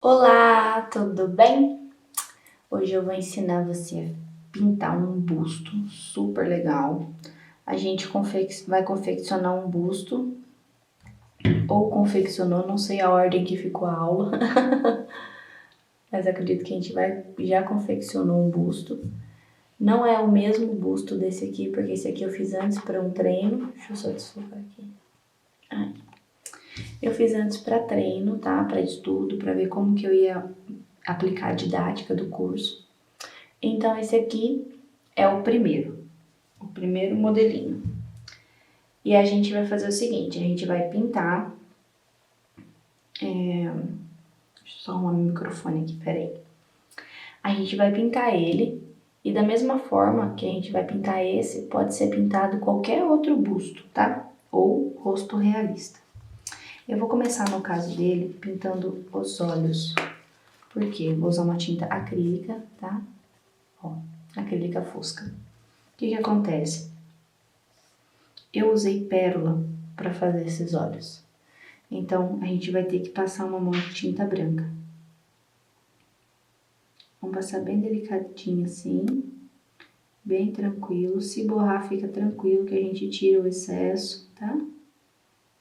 Olá, tudo bem? Hoje eu vou ensinar você a pintar um busto super legal. A gente vai confeccionar um busto, ou confeccionou, não sei a ordem que ficou a aula, mas acredito que a gente já confeccionou um busto. Não é o mesmo busto desse aqui, porque esse aqui eu fiz antes para um treino. Deixa eu só desfocar aqui. Eu fiz antes para treino, tá? Para estudo, para ver como que eu ia aplicar a didática do curso. Então, esse aqui é o primeiro modelinho. E a gente vai fazer o seguinte, a gente vai pintar... Deixa eu só arrumar meu microfone aqui, peraí. A gente vai pintar ele, e da mesma forma que a gente vai pintar esse, pode ser pintado qualquer outro busto, tá? Ou rosto realista. Eu vou começar, no caso dele, pintando os olhos. Por quê? Vou usar uma tinta acrílica, tá? Ó, acrílica fosca. O que acontece? Eu usei pérola para fazer esses olhos. Então, a gente vai ter que passar uma mão de tinta branca. Vamos passar bem delicadinho assim, bem tranquilo. Se borrar, fica tranquilo que a gente tira o excesso, tá?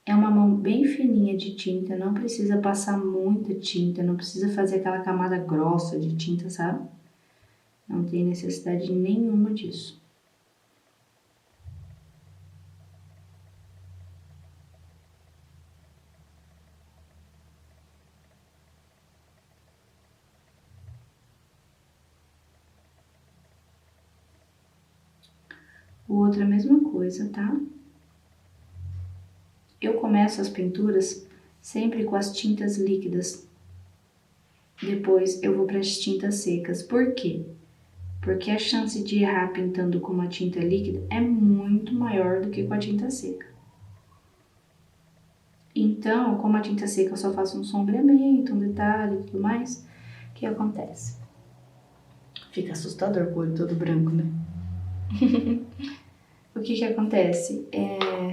É uma mão bem fininha de tinta, não precisa passar muita tinta, não precisa fazer aquela camada grossa de tinta, sabe? Não tem necessidade nenhuma disso. O outro é a mesma coisa, tá? Eu começo as pinturas sempre com as tintas líquidas. Depois eu vou para as tintas secas. Por quê? Porque a chance de errar pintando com uma tinta líquida é muito maior do que com a tinta seca. Então, como a tinta seca eu só faço um sombreamento, um detalhe e tudo mais, o que acontece? Fica assustador com o olho todo branco, né? O que acontece?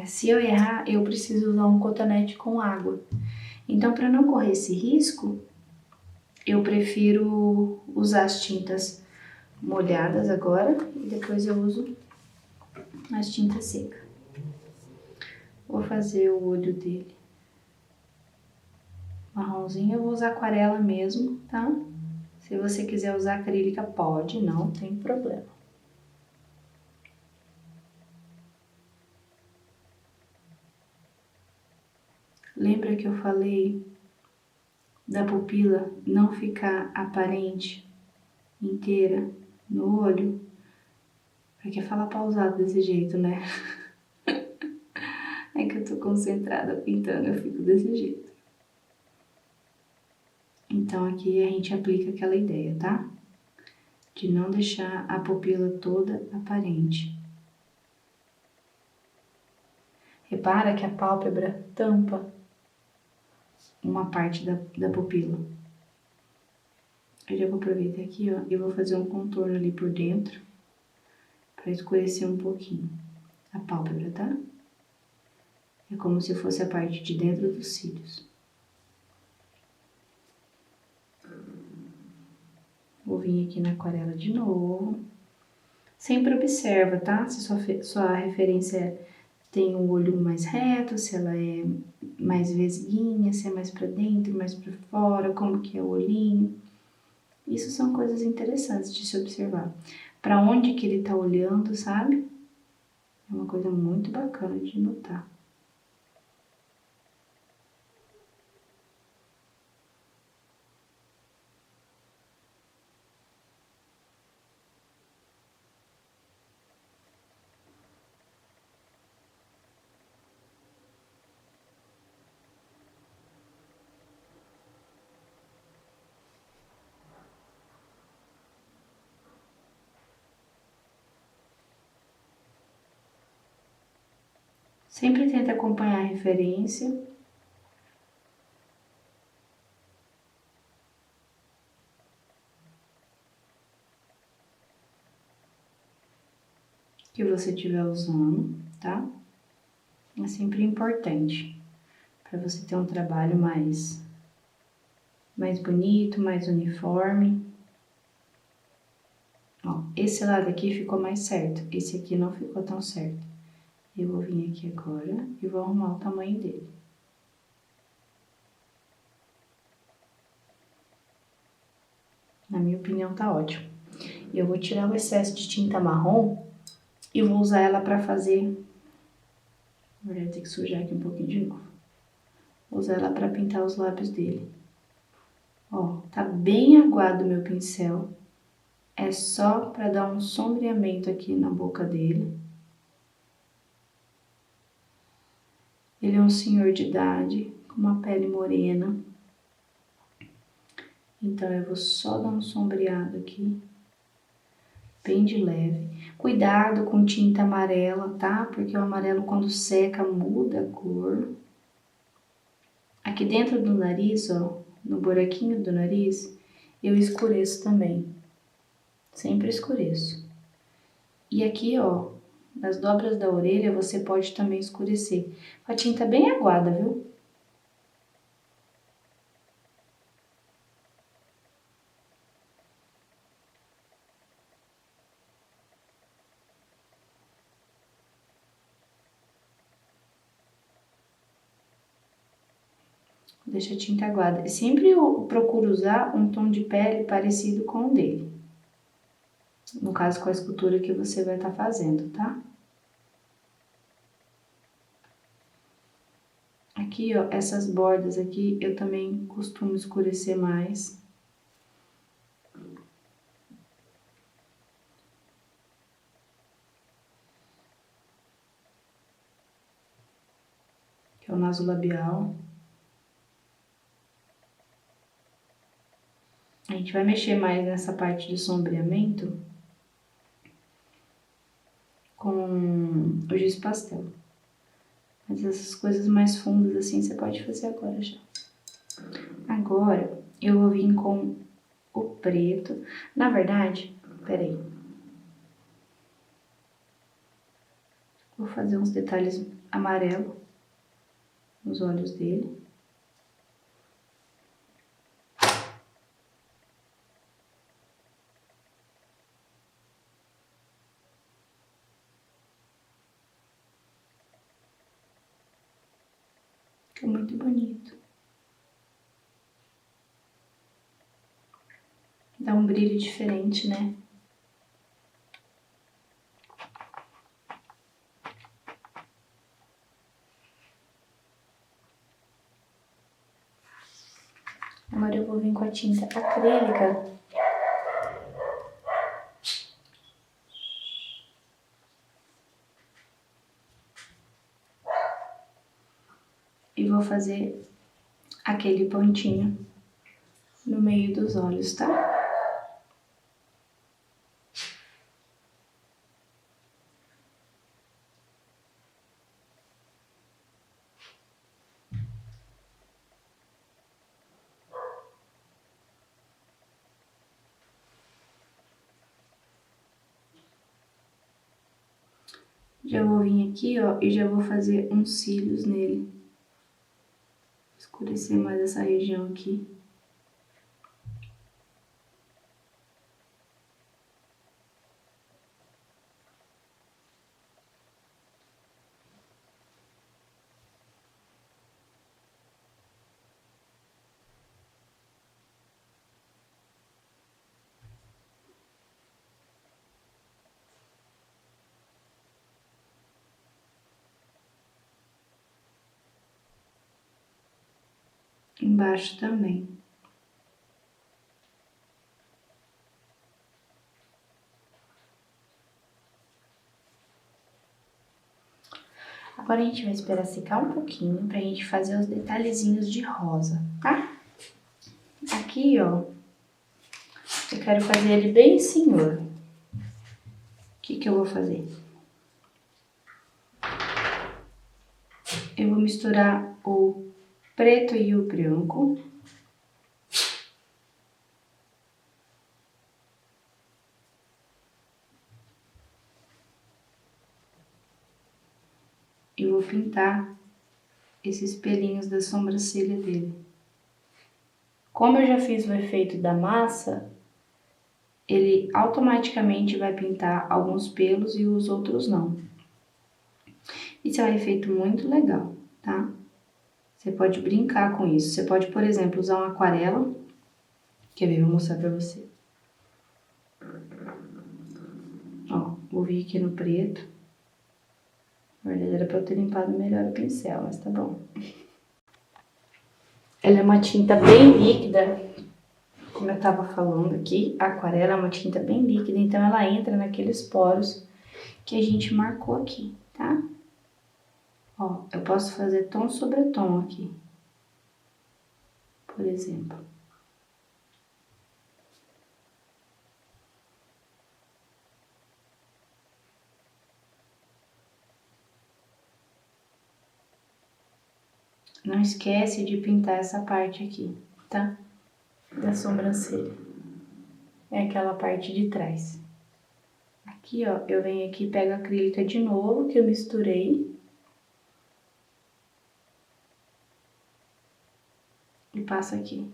Se eu errar, eu preciso usar um cotonete com água. Então, para não correr esse risco, eu prefiro usar as tintas molhadas agora e depois eu uso as tintas secas. Vou fazer o olho dele marronzinho, eu vou usar aquarela mesmo, tá? Se você quiser usar acrílica, pode, não tem problema. Lembra que eu falei da pupila não ficar aparente inteira no olho? Porque fala pausado desse jeito, né? É que eu tô concentrada pintando, eu fico desse jeito. Então aqui a gente aplica aquela ideia, tá? De não deixar a pupila toda aparente. Repara que a pálpebra tampa uma parte da pupila. Eu já vou aproveitar aqui, ó, e vou fazer um contorno ali por dentro para escurecer um pouquinho a pálpebra, tá? É como se fosse a parte de dentro dos cílios. Vou vir aqui na aquarela de novo. Sempre observa, tá? Se sua referência tem o olho mais reto, se ela é mais vesguinha, se é mais pra dentro, mais pra fora, como que é o olhinho. Isso são coisas interessantes de se observar. Pra onde que ele tá olhando, sabe? É uma coisa muito bacana de notar. Sempre tenta acompanhar a referência. Que você estiver usando, tá? É sempre importante para você ter um trabalho mais mais bonito, mais uniforme. Ó, esse lado aqui ficou mais certo, esse aqui não ficou tão certo. Eu vou vir aqui agora e vou arrumar o tamanho dele. Na minha opinião, tá ótimo. Eu vou tirar o excesso de tinta marrom e vou usar ela pra fazer... Na verdade, tem que sujar aqui um pouquinho de novo. Vou usar ela pra pintar os lábios dele. Ó, tá bem aguado o meu pincel. É só pra dar um sombreamento aqui na boca dele. Ele é um senhor de idade, com uma pele morena. Então, eu vou só dar um sombreado aqui, bem de leve. Cuidado com tinta amarela, tá? Porque o amarelo, quando seca, muda a cor. Aqui dentro do nariz, ó, no buraquinho do nariz, eu escureço também. Sempre escureço. E aqui, ó, nas dobras da orelha, você pode também escurecer. Com a tinta bem aguada, viu? Deixa a tinta aguada. E sempre eu procuro usar um tom de pele parecido com o dele. No caso, com a escultura que você vai estar fazendo, tá? Aqui, ó, essas bordas aqui, eu também costumo escurecer mais. Que é o nasolabial. A gente vai mexer mais nessa parte de sombreamento com o giz pastel. Mas essas coisas mais fundas assim, você pode fazer agora já. Agora, eu vou vir com o preto. Na verdade, peraí. Vou fazer uns detalhes amarelo nos olhos dele. Fica muito bonito. Dá um brilho diferente, né? Agora eu vou vir com a tinta acrílica. E vou fazer aquele pontinho no meio dos olhos, tá? Já vou vir aqui, ó, e já vou fazer uns cílios nele. Escurecer mais essa região aqui. Embaixo também. Agora a gente vai esperar secar um pouquinho pra gente fazer os detalhezinhos de rosa, tá? Aqui, ó, eu quero fazer ele bem senhor. O que que eu vou fazer? Eu vou misturar o preto e o branco. E vou pintar esses pelinhos da sobrancelha dele Como eu já fiz o efeito da massa, ele automaticamente vai pintar alguns pelos e os outros não. Isso é um efeito muito legal, tá? Você pode brincar com isso. Você pode, por exemplo, usar uma aquarela. Quer ver? Vou mostrar pra você. Ó, vou vir aqui no preto. Na verdade, era pra eu ter limpado melhor o pincel, mas tá bom. Ela é uma tinta bem líquida, como eu tava falando aqui. A aquarela é uma tinta bem líquida, então ela entra naqueles poros que a gente marcou aqui, tá? Ó, eu posso fazer tom sobre tom aqui, por exemplo. Não esquece de pintar essa parte aqui, tá? Da sobrancelha. É aquela parte de trás. Aqui, ó, eu venho aqui e pego a acrílica de novo, que eu misturei. E passo aqui.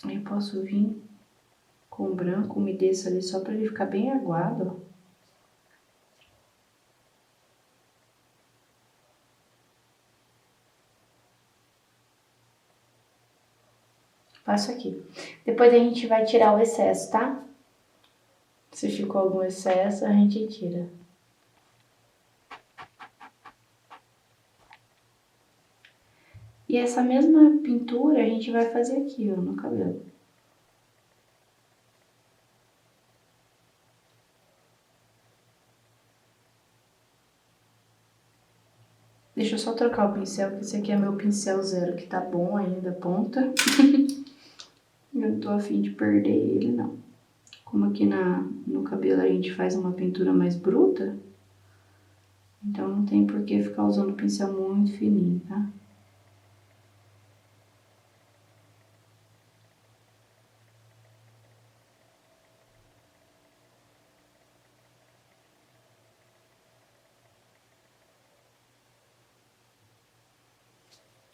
Aí eu posso vir com o branco, umedeço ali só pra ele ficar bem aguado, ó. Passo aqui. Depois a gente vai tirar o excesso, tá? Se ficou algum excesso, a gente tira. E essa mesma pintura a gente vai fazer aqui, ó, no cabelo. Deixa eu só trocar o pincel, que esse aqui é meu pincel zero, que tá bom ainda, ponta. Eu não tô afim de perder ele, não. Como aqui no cabelo a gente faz uma pintura mais bruta, então não tem por que ficar usando o pincel muito fininho, tá?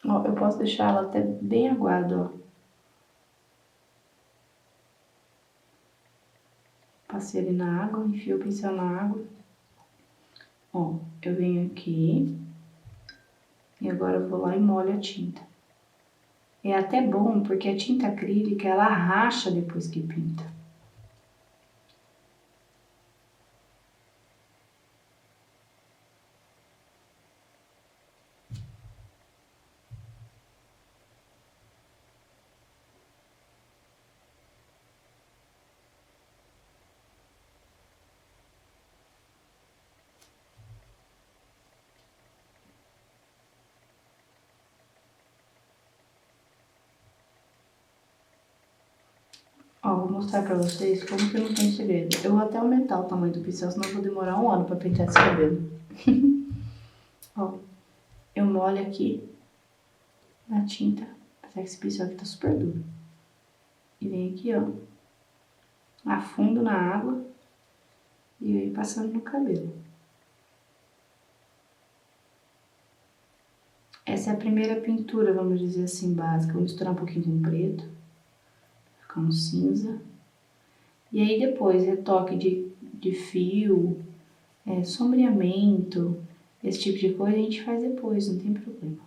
Ó, eu posso deixar ela até bem aguada, ó. Passei ele na água, enfio o pincel na água. Ó, eu venho aqui e agora eu vou lá e molho a tinta. É até bom porque a tinta acrílica, ela racha depois que pinta. Ó, vou mostrar pra vocês como que não tem segredo. Eu vou até aumentar o tamanho do pincel, senão eu vou demorar um ano pra pintar esse cabelo. Ó, eu molho aqui na tinta, apesar que esse pincel aqui tá super duro. E vem aqui, ó, afundo na água e venho passando no cabelo. Essa é a primeira pintura, vamos dizer assim, básica. Vou misturar um pouquinho com preto, ficar um cinza. E aí depois, retoque de fio, sombreamento, esse tipo de coisa a gente faz depois, não tem problema.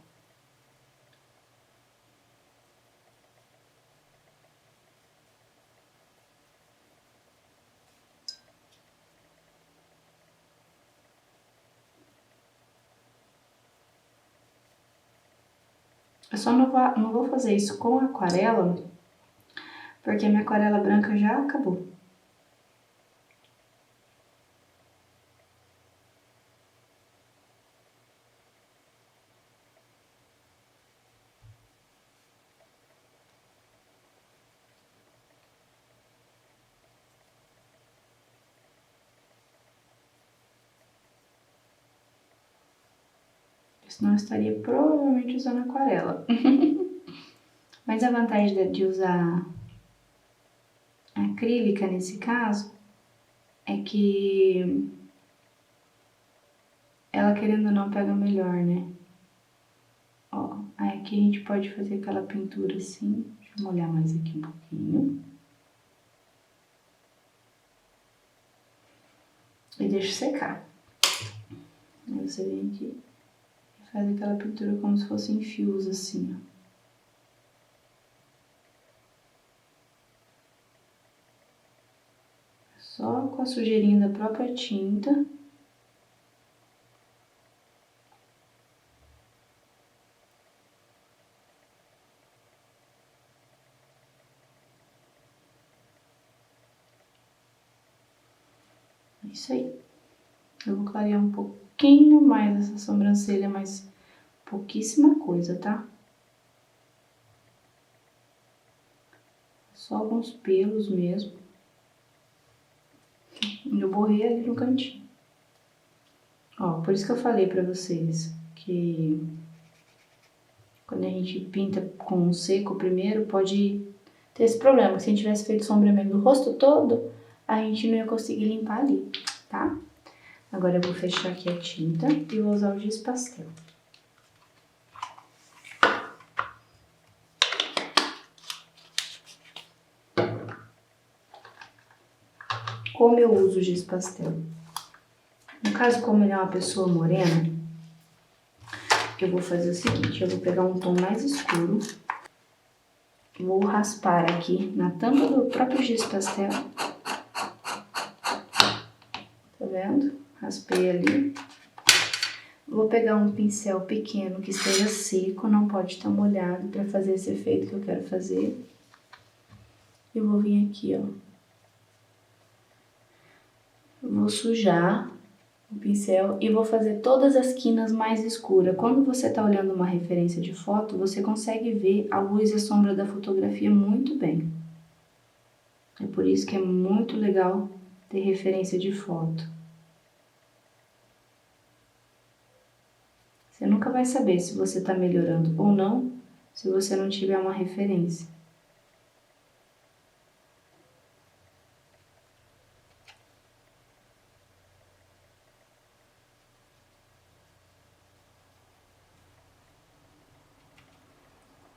Eu só não vou fazer isso com aquarela, porque a minha aquarela branca já acabou. Senão eu estaria provavelmente usando aquarela. Mas a vantagem de usar acrílica nesse caso é que ela, querendo ou não, pega melhor, né? Ó, aí aqui a gente pode fazer aquela pintura assim. Deixa eu molhar mais aqui um pouquinho. E deixa secar. Aí você vem aqui e faz aquela pintura como se fossem fios assim, ó. Só com a sujeirinha da própria tinta. É isso aí. Eu vou clarear um pouquinho mais essa sobrancelha, mas pouquíssima coisa, tá? Só alguns pelos mesmo. Eu borrei ali no cantinho. Ó, por isso que eu falei pra vocês que quando a gente pinta com seco primeiro, pode ter esse problema. Se a gente tivesse feito sombreamento do rosto todo, a gente não ia conseguir limpar ali, tá? Agora eu vou fechar aqui a tinta e vou usar o giz pastel. Como eu uso o giz pastel? No caso, como ele é uma pessoa morena, eu vou fazer o seguinte, eu vou pegar um tom mais escuro, vou raspar aqui na tampa do próprio giz pastel, tá vendo? Raspei ali. Vou pegar um pincel pequeno que esteja seco, não pode estar molhado, para fazer esse efeito que eu quero fazer. E vou vir aqui, ó. Vou sujar o pincel e vou fazer todas as quinas mais escuras. Quando você tá olhando uma referência de foto, você consegue ver a luz e a sombra da fotografia muito bem. É por isso que é muito legal ter referência de foto. Você nunca vai saber se você está melhorando ou não, se você não tiver uma referência.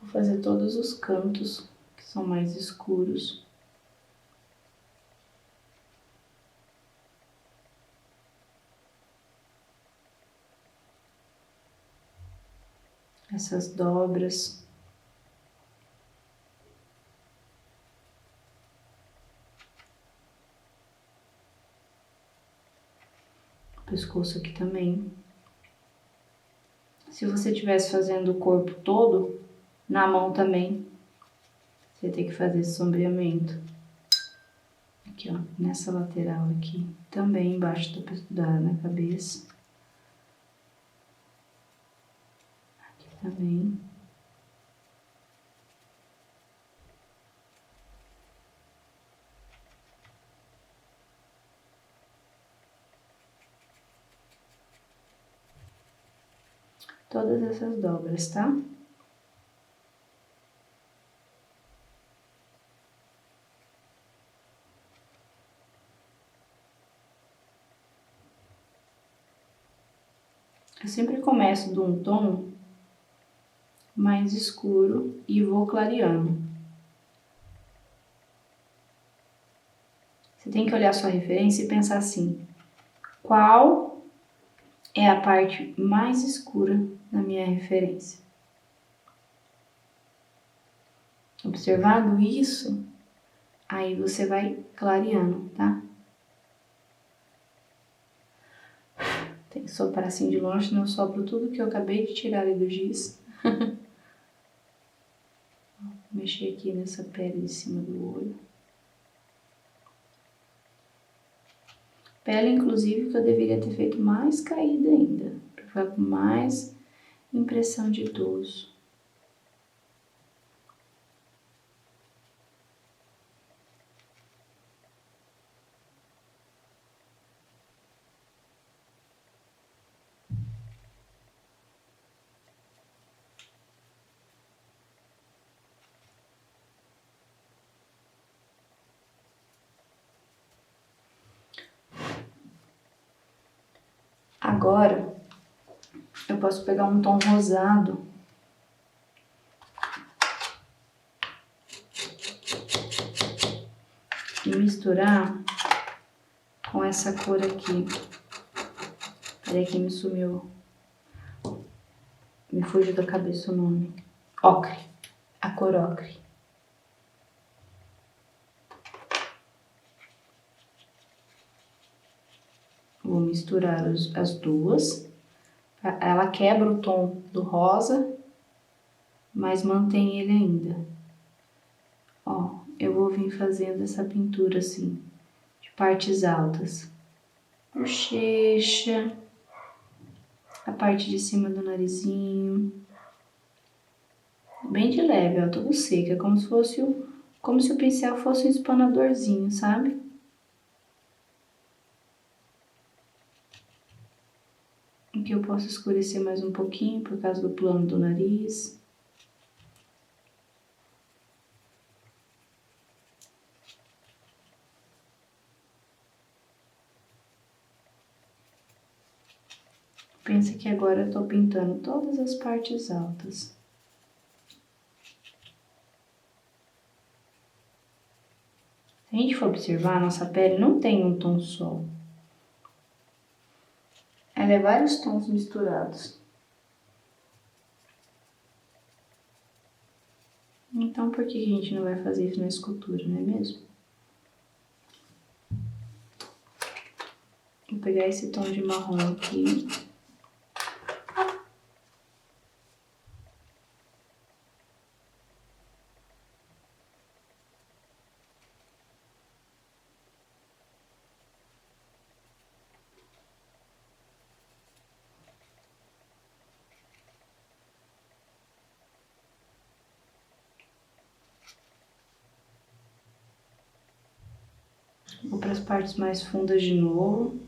Vou fazer todos os cantos que são mais escuros. Essas dobras. O pescoço aqui também. Se você estivesse fazendo o corpo todo, na mão também, você tem que fazer esse sombreamento. Aqui, ó, nessa lateral aqui, também embaixo na cabeça. Aqui também. Todas essas dobras, tá? Eu sempre começo de um tom mais escuro e vou clareando. Você tem que olhar sua referência e pensar assim, qual é a parte mais escura da minha referência? Observado isso, aí você vai clareando, tá? Tem que soprar assim de longe, senão eu sopro tudo que eu acabei de tirar ali do giz. Mexer aqui nessa pele de cima do olho. Pele, inclusive, que eu deveria ter feito mais caída ainda, para ficar com mais impressão de idoso. Agora, eu posso pegar um tom rosado e misturar com essa cor aqui. Peraí que me sumiu. Me fugiu da cabeça o nome. Ocre. A cor ocre. Vou misturar as duas. Ela quebra o tom do rosa, mas mantém ele ainda. Ó, eu vou vir fazendo essa pintura assim, de partes altas. Bochecha, a parte de cima do narizinho. Bem de leve, ó, tudo seco. É como se o pincel fosse um espanadorzinho, sabe? Aqui eu posso escurecer mais um pouquinho por causa do plano do nariz. Pensa que agora eu tô pintando todas as partes altas. Se a gente for observar, a nossa pele não tem um tom só. Ela é vários tons misturados. Então, por que a gente não vai fazer isso na escultura, não é mesmo? Vou pegar esse tom de marrom aqui. Vou para as partes mais fundas de novo.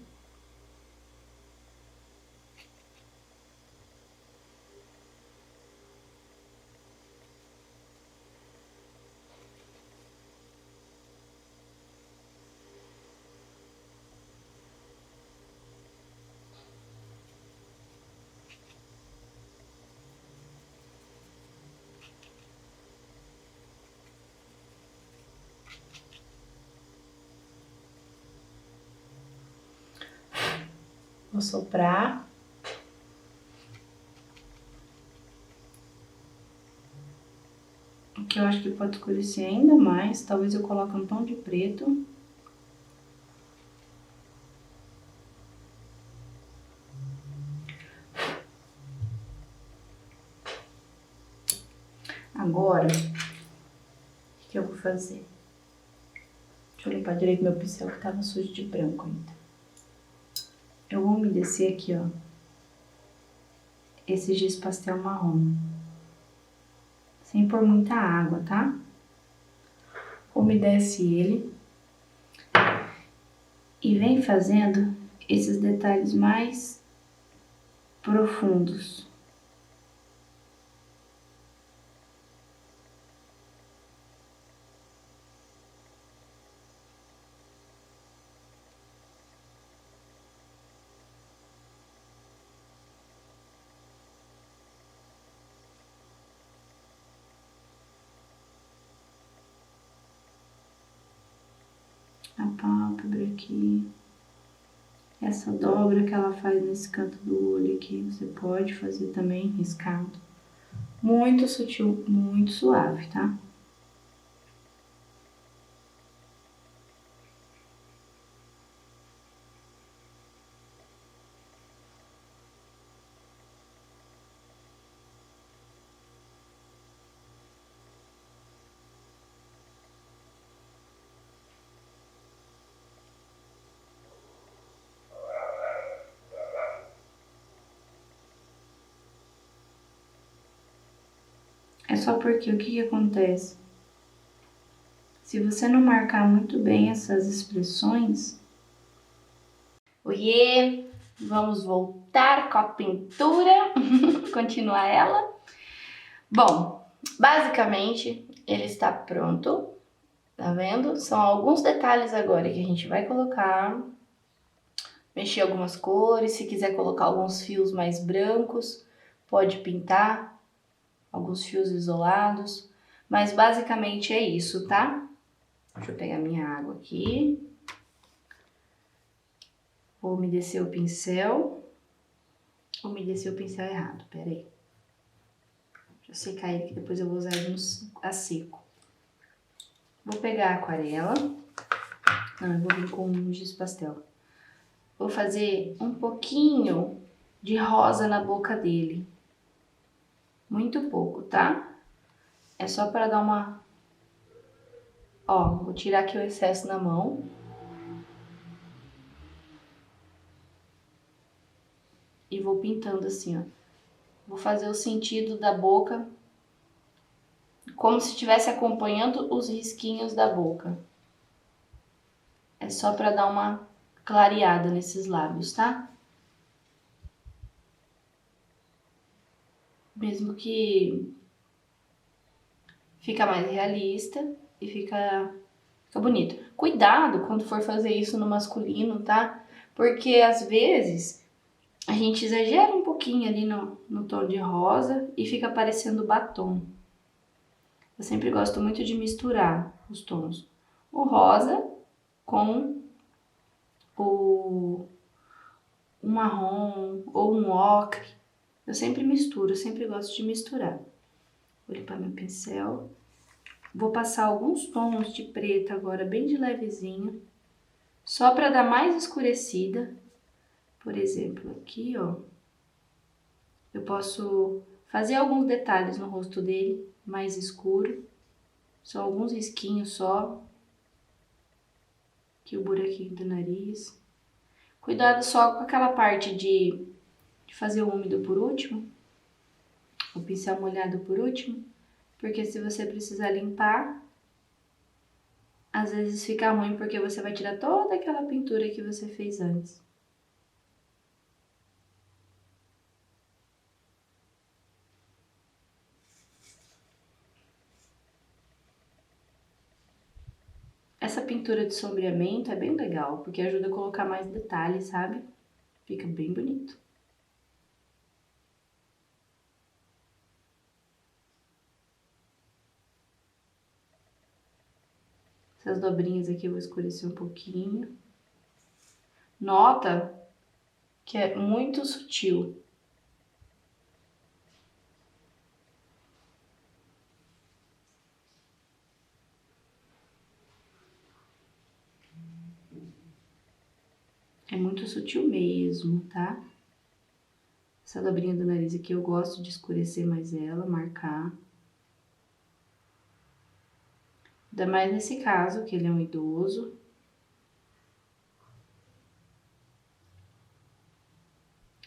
Vou soprar. Aqui eu acho que pode escurecer ainda mais. Talvez eu coloque um tom de preto. Agora, o que eu vou fazer? Deixa eu limpar direito meu pincel que tava sujo de branco ainda. Eu vou umedecer aqui, ó, esse giz pastel marrom. Sem pôr muita água, tá? Umedece ele. E vem fazendo esses detalhes mais profundos. A pálpebra aqui. Essa dobra que ela faz nesse canto do olho aqui, você pode fazer também riscado. Muito sutil, muito suave, tá? É só porque o que acontece? Se você não marcar muito bem essas expressões... Oiê! Vamos voltar com a pintura, continuar ela. Bom, basicamente ele está pronto, tá vendo? São alguns detalhes agora que a gente vai colocar mexer algumas cores. Se quiser colocar alguns fios mais brancos, pode pintar alguns fios isolados. Mas basicamente é isso, tá? Deixa eu pegar minha água aqui. Vou umedecer o pincel. Umedeci o pincel errado, peraí. Deixa eu secar ele que depois eu vou usar ele a seco. Vou pegar a aquarela. Não, eu vou vir com um giz pastel. Vou fazer um pouquinho de rosa na boca dele. Muito pouco, tá? É só para dar uma... Ó, vou tirar aqui o excesso na mão. E vou pintando assim, ó. Vou fazer o sentido da boca como se estivesse acompanhando os risquinhos da boca. É só para dar uma clareada nesses lábios, tá? Mesmo que fica mais realista e fica bonito. Cuidado quando for fazer isso no masculino, tá? Porque às vezes a gente exagera um pouquinho ali no tom de rosa e fica parecendo batom. Eu sempre gosto muito de misturar os tons. O rosa com o marrom ou um ocre. Eu sempre misturo, eu sempre gosto de misturar. Vou limpar meu pincel. Vou passar alguns tons de preto agora, bem de levezinho. Só para dar mais escurecida. Por exemplo, aqui, ó. Eu posso fazer alguns detalhes no rosto dele, mais escuro. Só alguns risquinhos só. Aqui o buraquinho do nariz. Cuidado só com aquela parte de fazer o úmido por último. O pincel molhado por último. Porque se você precisar limpar, às vezes fica ruim porque você vai tirar toda aquela pintura que você fez antes. Essa pintura de sombreamento é bem legal, porque ajuda a colocar mais detalhes, sabe? Fica bem bonito. Essas dobrinhas aqui eu vou escurecer um pouquinho. Nota que é muito sutil. É muito sutil mesmo, tá? Essa dobrinha do nariz aqui eu gosto de escurecer mais ela, marcar. Ainda mais nesse caso, que ele é um idoso.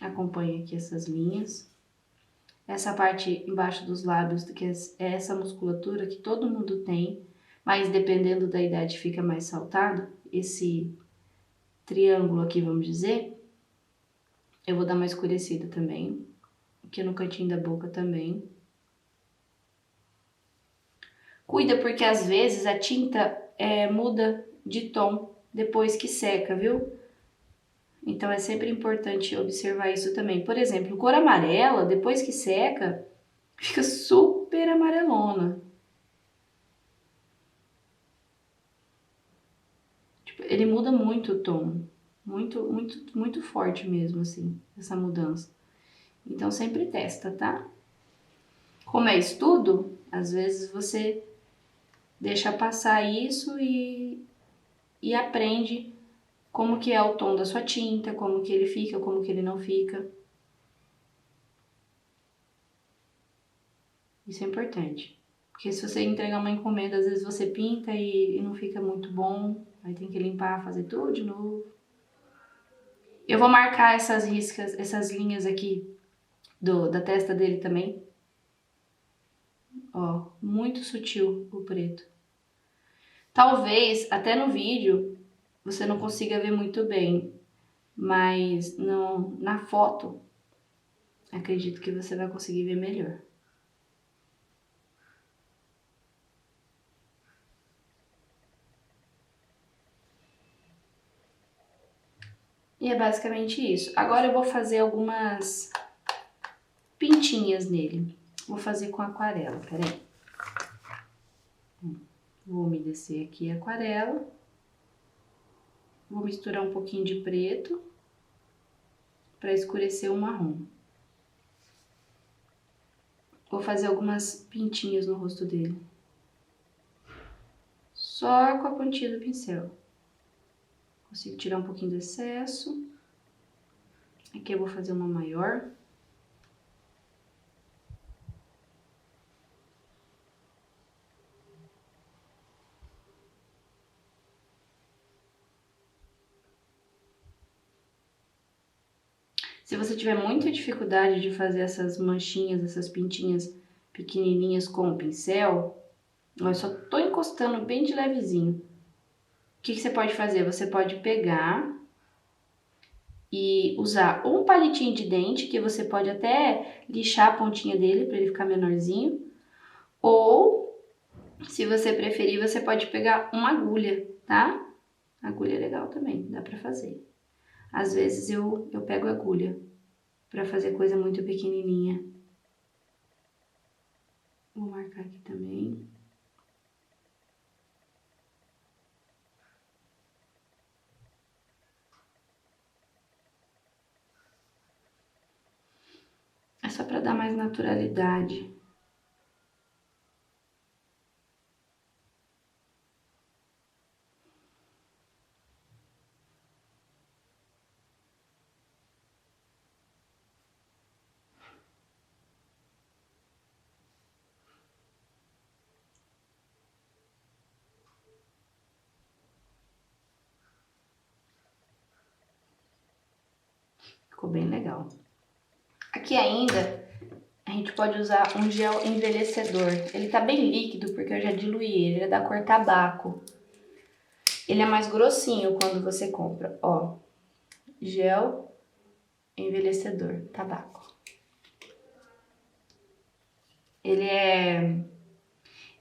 Acompanha aqui essas linhas. Essa parte embaixo dos lábios, que é essa musculatura que todo mundo tem, mas dependendo da idade fica mais saltado. Esse triângulo aqui, vamos dizer, eu vou dar uma escurecida também. Aqui no cantinho da boca também. Cuida porque às vezes a tinta muda de tom depois que seca, viu? Então é sempre importante observar isso também. Por exemplo, cor amarela, depois que seca, fica super amarelona. Tipo, ele muda muito o tom. Muito, muito, muito forte mesmo, assim, essa mudança. Então sempre testa, tá? Como é estudo, às vezes você deixa passar isso e aprende como que é o tom da sua tinta, como que ele fica, como que ele não fica. Isso é importante. Porque se você entregar uma encomenda, às vezes você pinta e não fica muito bom, aí tem que limpar, fazer tudo de novo. Eu vou marcar essas riscas, essas linhas aqui da testa dele também. Ó, muito sutil o preto. Talvez até no vídeo você não consiga ver muito bem, mas na foto acredito que você vai conseguir ver melhor. E é basicamente isso. Agora eu vou fazer algumas pintinhas nele. Vou fazer com aquarela, peraí. Vou umedecer aqui a aquarela. Vou misturar um pouquinho de preto para escurecer o marrom. Vou fazer algumas pintinhas no rosto dele. Só com a pontinha do pincel. Consigo tirar um pouquinho do excesso. Aqui eu vou fazer uma maior. Se você tiver muita dificuldade de fazer essas manchinhas, essas pintinhas pequenininhas com o pincel, eu só tô encostando bem de levezinho. O que você pode fazer? Você pode pegar e usar um palitinho de dente, que você pode até lixar a pontinha dele para ele ficar menorzinho. Ou, se você preferir, você pode pegar uma agulha, tá? Agulha é legal também, dá pra fazer. Às vezes eu pego agulha pra fazer coisa muito pequenininha. Vou marcar aqui também. É só pra dar mais naturalidade. Ficou bem legal. Aqui ainda, a gente pode usar um gel envelhecedor. Ele tá bem líquido porque eu já diluí ele, ele é da cor tabaco. Ele é mais grossinho quando você compra, ó. Gel envelhecedor, tabaco. Ele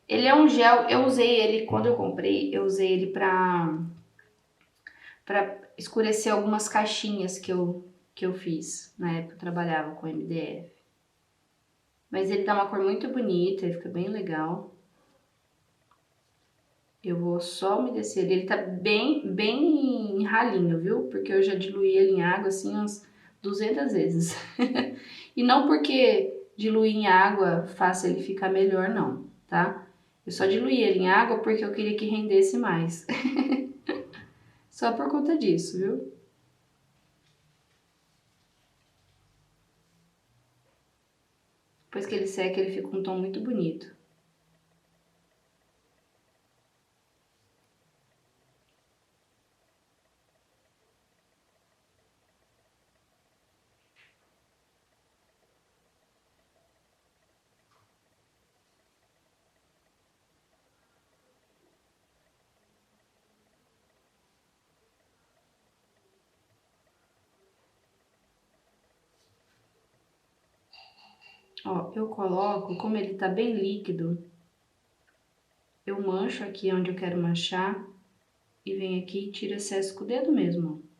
é um gel, eu usei ele, quando eu comprei, eu usei ele pra escurecer algumas caixinhas que eu fiz. Na época eu trabalhava com MDF. Mas ele dá uma cor muito bonita, ele fica bem legal. Eu vou só umedecer ele. Ele tá bem ralinho, viu? Porque eu já diluí ele em água, assim, umas 200 vezes. E não porque diluir em água faça ele ficar melhor, não, tá? Eu só diluí ele em água porque eu queria que rendesse mais. Só por conta disso, viu? Depois que ele seca, ele fica um tom muito bonito. Ó, eu coloco, como ele tá bem líquido, eu mancho aqui onde eu quero manchar e venho aqui e tiro excesso com o dedo mesmo, ó.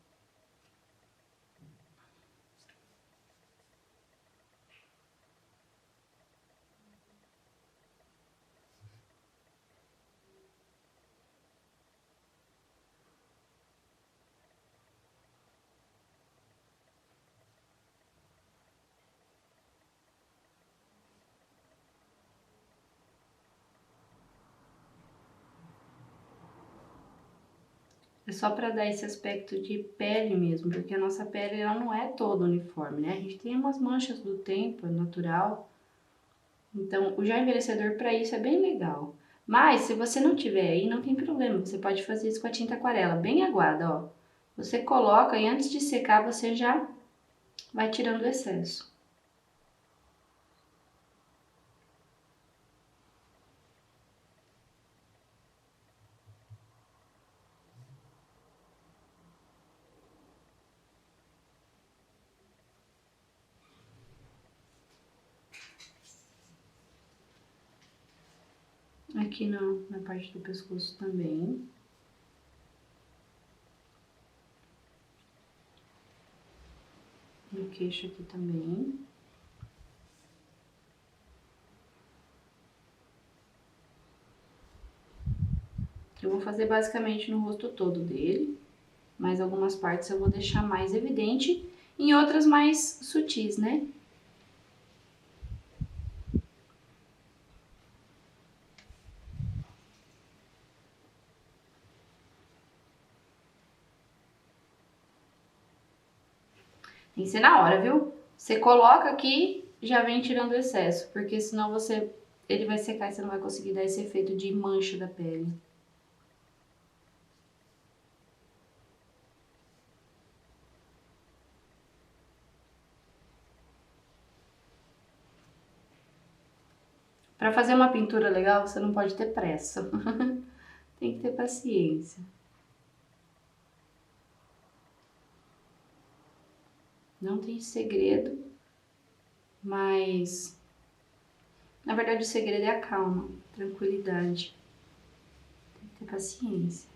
É só para dar esse aspecto de pele mesmo, porque a nossa pele ela não é toda uniforme, né? A gente tem umas manchas do tempo, é natural. Então, o gel envelhecedor para isso é bem legal. Mas, se você não tiver aí, não tem problema. Você pode fazer isso com a tinta aquarela, bem aguada, ó. Você coloca e antes de secar, você já vai tirando o excesso. Aqui na parte do pescoço também. No queixo aqui também. Eu vou fazer basicamente no rosto todo dele, mas algumas partes eu vou deixar mais evidente, em outras mais sutis, né? Tem que ser na hora, viu? Você coloca aqui, já vem tirando o excesso, porque senão ele vai secar e você não vai conseguir dar esse efeito de mancha da pele. Para fazer uma pintura legal, você não pode ter pressa. Tem que ter paciência. Não tem segredo, mas na verdade o segredo é a calma, tranquilidade. Tem que ter paciência.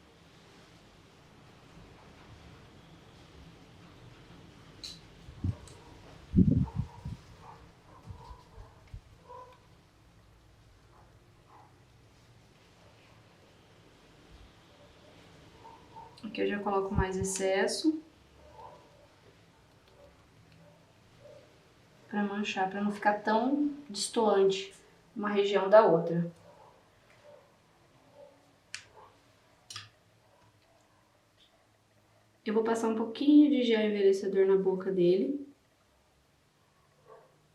Aqui eu já coloco mais excesso para manchar, para não ficar tão destoante uma região da outra. Eu vou passar um pouquinho de gel envelhecedor na boca dele.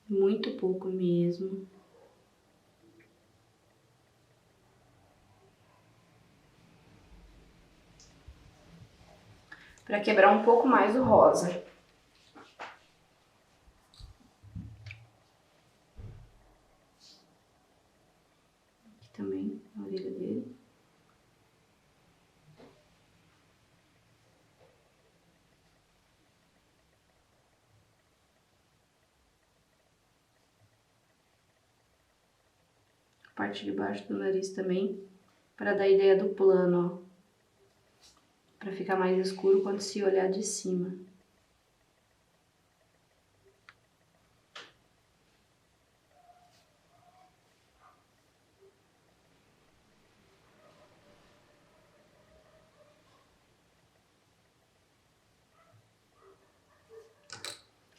Muito pouco mesmo. Para quebrar um pouco mais o rosa. Aqui também, na orelha dele. A parte de baixo do nariz também, para dar a ideia do plano, ó. Para ficar mais escuro quando se olhar de cima.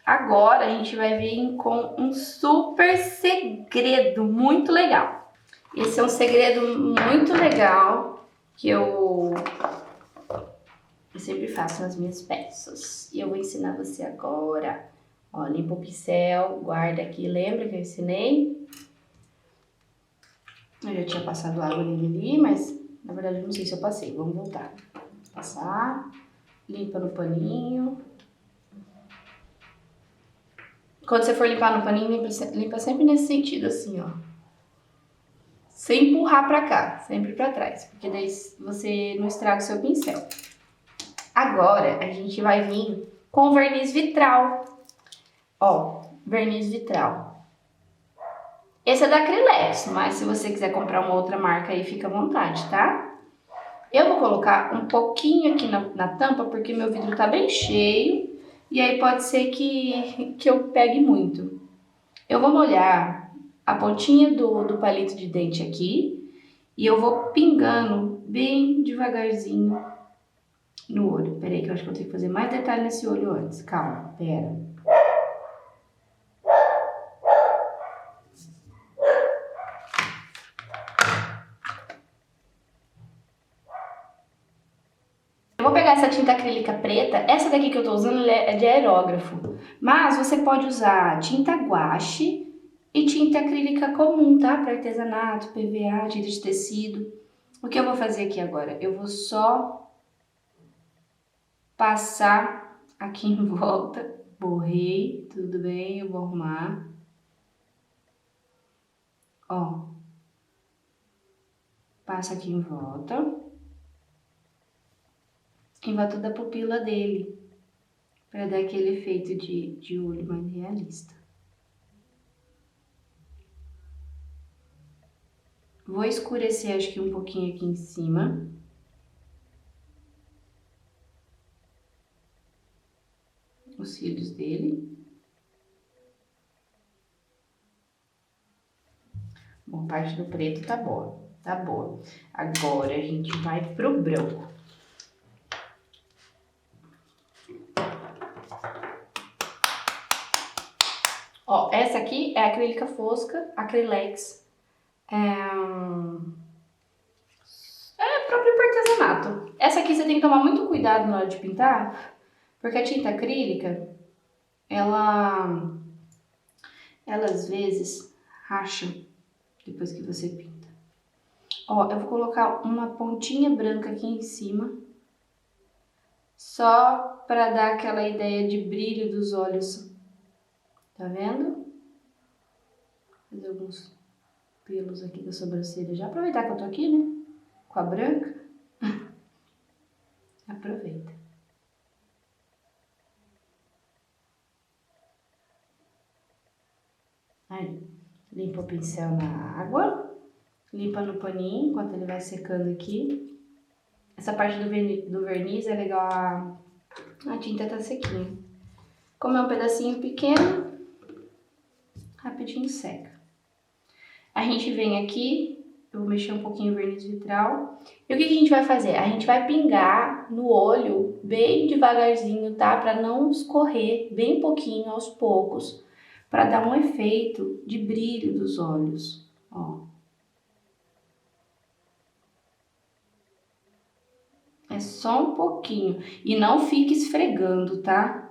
Agora a gente vai vir com um super segredo muito legal. Esse é um segredo muito legal que eu sempre faço nas minhas peças. E eu vou ensinar você agora. Ó, limpa o pincel, guarda aqui. Lembra que eu ensinei? Eu já tinha passado água nele ali, mas na verdade eu não sei se eu passei. Vamos voltar. Passar, limpa no paninho. Quando você for limpar no paninho, limpa sempre nesse sentido, assim, ó. Sem empurrar pra cá, sempre pra trás, porque daí você não estraga o seu pincel. Agora, a gente vai vir com verniz vitral. Ó, verniz vitral. Esse é da Acrylex, mas se você quiser comprar uma outra marca aí, fica à vontade, tá? Eu vou colocar um pouquinho aqui na tampa, porque meu vidro tá bem cheio, e aí pode ser que eu pegue muito. Eu vou molhar a pontinha do palito de dente aqui, e eu vou pingando bem devagarzinho no olho. Pera aí que eu acho que eu tenho que fazer mais detalhe nesse olho antes. Calma, pera. Eu vou pegar essa tinta acrílica preta. Essa daqui que eu tô usando é de aerógrafo. Mas você pode usar tinta guache e tinta acrílica comum, tá? Para artesanato, PVA, tinta de tecido. O que eu vou fazer aqui agora? Eu vou só passar aqui em volta. Borrei, tudo bem, eu vou arrumar. Ó. Passa aqui em volta da pupila dele, para dar aquele efeito de olho mais realista. Vou escurecer, acho que um pouquinho aqui em cima. os cílios dele. Bom, parte do preto tá boa, tá boa. Agora a gente vai pro branco. Ó, essa aqui é acrílica fosca, Acrylex. É próprio para artesanato. Essa aqui você tem que tomar muito cuidado na hora de pintar, porque a tinta acrílica, ela às vezes racha depois que você pinta. Ó, eu vou colocar uma pontinha branca aqui em cima, só para dar aquela ideia de brilho dos olhos. Tá vendo? Fazer alguns pelos aqui da sobrancelha. Já aproveitar que eu tô aqui, né? Com a branca. Aproveita. Aí, limpa o pincel na água. Limpa no paninho enquanto ele vai secando aqui. Essa parte do verniz é legal, a tinta tá sequinha. Como é um pedacinho pequeno, rapidinho seca. A gente vem aqui, eu vou mexer um pouquinho o verniz vitral. E o que a gente vai fazer? A gente vai pingar no olho bem devagarzinho, tá? Pra não escorrer, bem pouquinho, aos poucos. Pra dar um efeito de brilho dos olhos, ó. É só um pouquinho. E não fique esfregando, tá?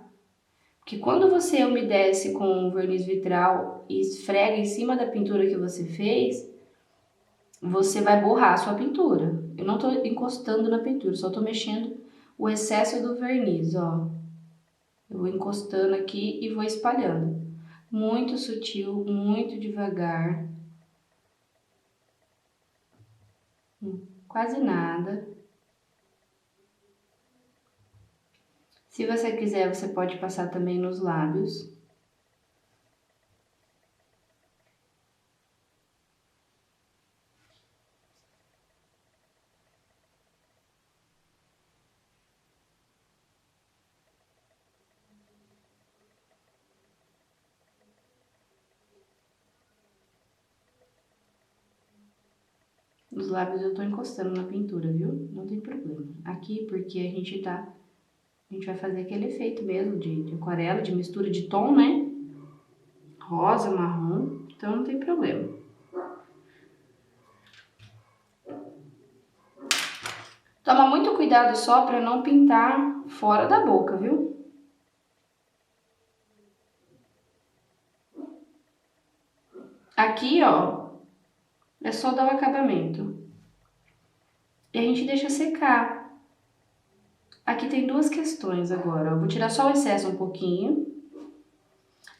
Porque quando você umedece com o verniz vitral e esfrega em cima da pintura que você fez, você vai borrar a sua pintura. Eu não tô encostando na pintura, só tô mexendo o excesso do verniz, ó. Eu vou encostando aqui e vou espalhando. Muito sutil, muito devagar. Quase nada. Se você quiser, você pode passar também nos lábios. Os lábios eu tô encostando na pintura, viu? Não tem problema. Aqui, porque a gente vai fazer aquele efeito mesmo de aquarela, de mistura de tom, né? Rosa, marrom, então não tem problema. Toma muito cuidado só pra não pintar fora da boca, viu? Aqui, ó, é só dar o acabamento. E a gente deixa secar. Aqui tem duas questões agora, ó. Vou tirar só o excesso um pouquinho.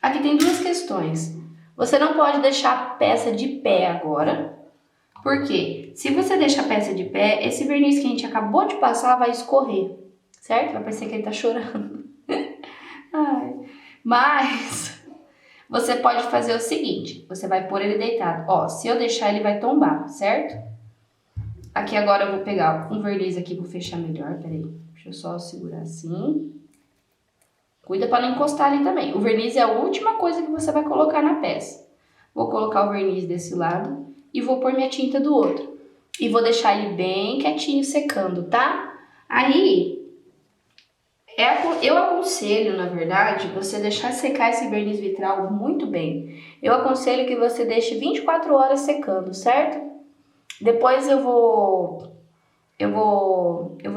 Aqui tem duas questões. Você não pode deixar a peça de pé agora. Por quê? Se você deixa a peça de pé, esse verniz que a gente acabou de passar vai escorrer, certo? Vai parecer que ele tá chorando. Ai. Mas você pode fazer o seguinte, você vai pôr ele deitado. Ó, se eu deixar ele vai tombar, certo? Aqui agora eu vou pegar um verniz aqui, vou fechar melhor, peraí. Deixa eu só segurar assim. Cuida para não encostar ali também. O verniz é a última coisa que você vai colocar na peça. Vou colocar o verniz desse lado e vou pôr minha tinta do outro. E vou deixar ele bem quietinho secando, tá? Aí, eu aconselho, na verdade, você deixar secar esse verniz vitral muito bem. Eu aconselho que você deixe 24 horas secando, certo? Depois eu vou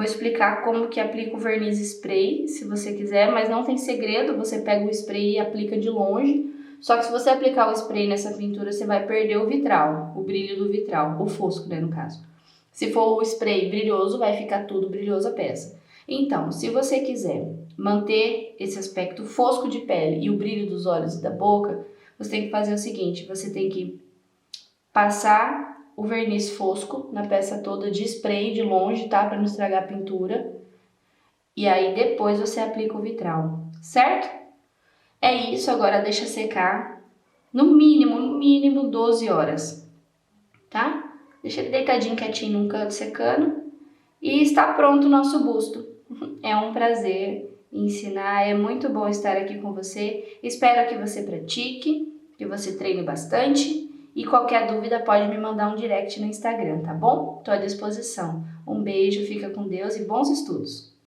explicar como que aplica o verniz spray, se você quiser, mas não tem segredo, você pega o spray e aplica de longe. Só que se você aplicar o spray nessa pintura, você vai perder o vitral, o brilho do vitral, o fosco, né, no caso. Se for o spray brilhoso, vai ficar tudo brilhoso a peça. Então, se você quiser manter esse aspecto fosco de pele e o brilho dos olhos e da boca, você tem que fazer o seguinte, você tem que passar o verniz fosco na peça toda de spray de longe, tá? Para não estragar a pintura. E aí depois você aplica o vitral, certo? É isso, agora deixa secar no mínimo 12 horas, tá? Deixa ele deitadinho, quietinho num canto secando. E está pronto o nosso busto. É um prazer ensinar. É muito bom estar aqui com você. Espero que você pratique, que você treine bastante. E qualquer dúvida pode me mandar um direct no Instagram, tá bom? Estou à disposição. Um beijo, fica com Deus e bons estudos!